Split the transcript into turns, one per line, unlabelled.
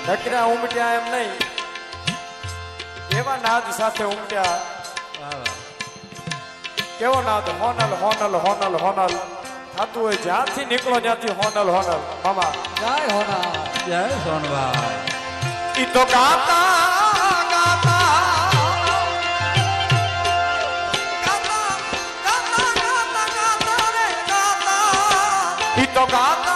નકરા ઉમટ્યા એમ નહીં, એવા નાદ સાથે ઉમટ્યા. કેવો નાદ, હોનલ હોનલ હોનલ હોનલ થતું હોય, જ્યાંથી નીકળો ત્યાંથી હોનલ હોનલ. મામા
જય હોના,
જય સોનભાઈ.
ઈ તો ગાતા ગાતા ઈ તો ગાતા